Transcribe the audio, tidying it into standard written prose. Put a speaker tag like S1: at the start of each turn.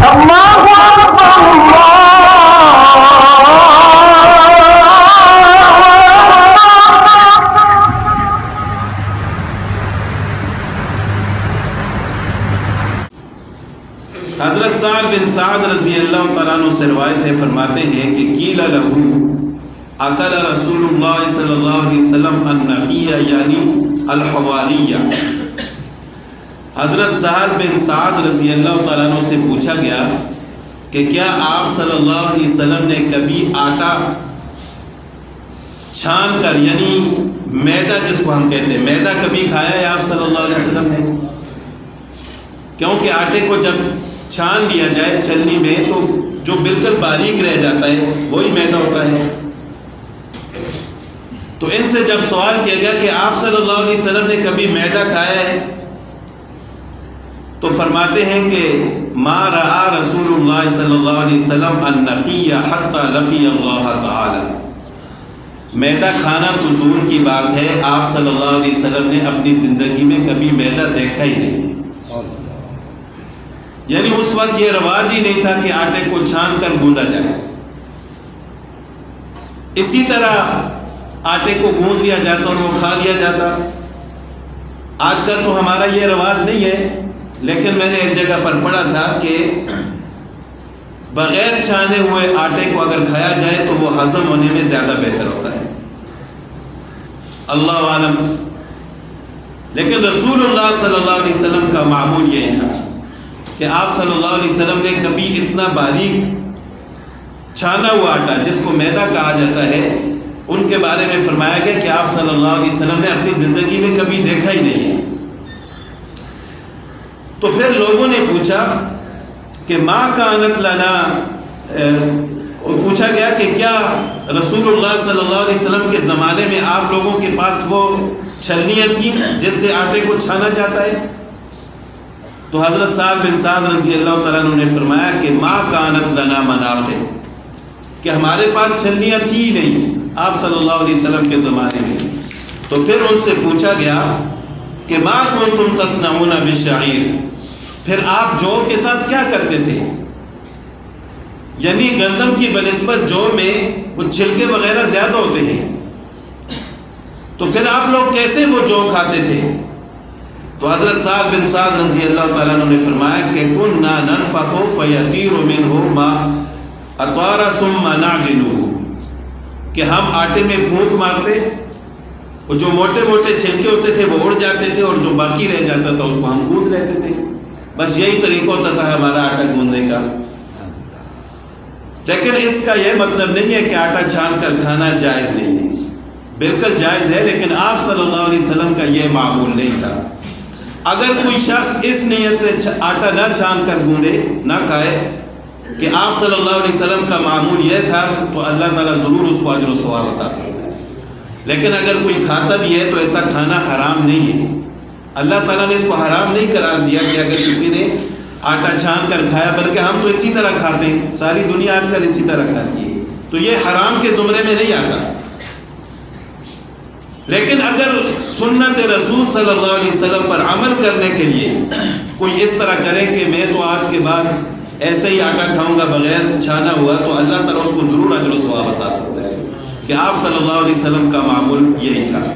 S1: حضرت سعد بن سعد رضی اللہ تعالیٰ عنہ سے روایت ہے، فرماتے ہیں کہ قیل لہو اکل رسول اللہ صلی اللہ علیہ وسلم النبیہ یعنی الحواریہ۔ حضرت سعد بن سعد رضی اللہ تعالیٰ عنہ سے پوچھا گیا کہ کیا آپ صلی اللہ علیہ وسلم نے کبھی آٹا چھان کر، یعنی میدا جس کو ہم کہتے ہیں، میدا کبھی کھایا ہے آپ صلی اللہ علیہ وسلم نے؟ کیونکہ آٹے کو جب چھان لیا جائے چھلنی میں تو جو بالکل باریک رہ جاتا ہے وہی میدا ہوتا ہے۔ تو ان سے جب سوال کیا گیا کہ آپ صلی اللہ علیہ وسلم نے کبھی میدا کھایا ہے، تو فرماتے ہیں کہ ما رأى رسول اللہ صلی اللہ علیہ وسلم النقی حتی لقی اللہ تعالی۔ میدا کھانا تو دور کی بات ہے، آپ صلی اللہ علیہ وسلم نے اپنی زندگی میں کبھی میدا دیکھا ہی نہیں ہے۔ یعنی اس وقت یہ رواج ہی نہیں تھا کہ آٹے کو چھان کر گوندا جائے۔ اسی طرح آٹے کو گوند لیا جاتا اور وہ کھا لیا جاتا۔ آج کل تو ہمارا یہ رواج نہیں ہے، لیکن میں نے ایک جگہ پر پڑھا تھا کہ بغیر چھانے ہوئے آٹے کو اگر کھایا جائے تو وہ ہضم ہونے میں زیادہ بہتر ہوتا ہے، اللہ عالم۔ لیکن رسول اللہ صلی اللہ علیہ وسلم کا معمول یہی تھا کہ آپ صلی اللہ علیہ وسلم نے کبھی اتنا باریک چھانا ہوا آٹا جس کو میدا کہا جاتا ہے، ان کے بارے میں فرمایا گیا کہ آپ صلی اللہ علیہ وسلم نے اپنی زندگی میں کبھی دیکھا ہی نہیں ہے۔ تو پھر لوگوں نے پوچھا کہ ما کانت لنا، پوچھا گیا کہ کیا رسول اللہ صلی اللہ علیہ وسلم کے زمانے میں آپ لوگوں کے پاس وہ چھلنیاں تھیں جس سے آٹے کو چھانا جاتا ہے؟ تو حضرت سعد بن سعد رضی اللہ تعالیٰ عنہ نے فرمایا کہ ما کانت لنا مناقب، کہ ہمارے پاس چھلنیاں تھی ہی نہیں آپ صلی اللہ علیہ وسلم کے زمانے میں۔ تو پھر ان سے پوچھا گیا کہ ما کنتم تصنعون بالشعیر، پھر آپ جو کے ساتھ کیا کرتے تھے؟ یعنی گندم کی بنسبت جو میں وہ چھلکے وغیرہ زیادہ ہوتے ہیں، تو پھر آپ لوگ کیسے وہ جو کھاتے تھے؟ تو حضرت سعد بن سعد رضی اللہ تعالیٰ عنہ نے فرمایا کہ کننا ننفخ فیطیر منہ ما اطار ثم نعجنہ، کہ ہم آٹے میں پھونک مارتے، اور جو موٹے موٹے چھلکے ہوتے تھے وہ اڑ جاتے تھے، اور جو باقی رہ جاتا تھا اس کو ہم گوندھ لیتے تھے۔ بس یہی طریقہ ہوتا تھا ہمارا آٹا گوندنے کا۔ لیکن اس کا یہ مطلب نہیں ہے کہ آٹا چھان کر کھانا جائز نہیں ہے، بالکل جائز ہے، لیکن آپ صلی اللہ علیہ وسلم کا یہ معمول نہیں تھا۔ اگر کوئی شخص اس نیت سے آٹا نہ چھان کر گوندے، نہ کھائے کہ آپ صلی اللہ علیہ وسلم کا معمول یہ تھا، تو اللہ تعالیٰ ضرور اس کو اجر و ثواب عطا فرمائے۔ لیکن اگر کوئی کھاتا بھی ہے تو ایسا کھانا حرام نہیں ہے، اللہ تعالیٰ نے اس کو حرام نہیں قرار دیا کہ اگر کسی نے آٹا چھان کر کھایا، بلکہ ہم تو اسی طرح کھاتے ہیں، ساری دنیا آج کل اسی طرح کھاتی ہے، تو یہ حرام کے زمرے میں نہیں آتا۔ لیکن اگر سنت رسول صلی اللہ علیہ وسلم پر عمل کرنے کے لیے کوئی اس طرح کرے کہ میں تو آج کے بعد ایسے ہی آٹا کھاؤں گا بغیر چھانا ہوا، تو اللہ تعالیٰ اس کو ضرور اجر و ثواب عطا فرمائے کہ آپ صلی اللہ علیہ وسلم کا معمول یہی تھا۔